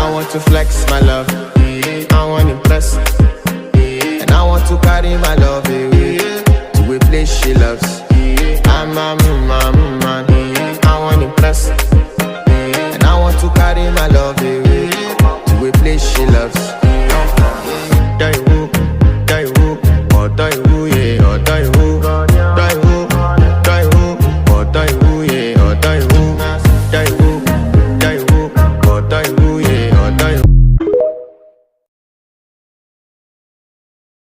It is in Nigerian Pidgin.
I want to flex my love, I want to impress, and I want to carry my love away to a place she loves. I'm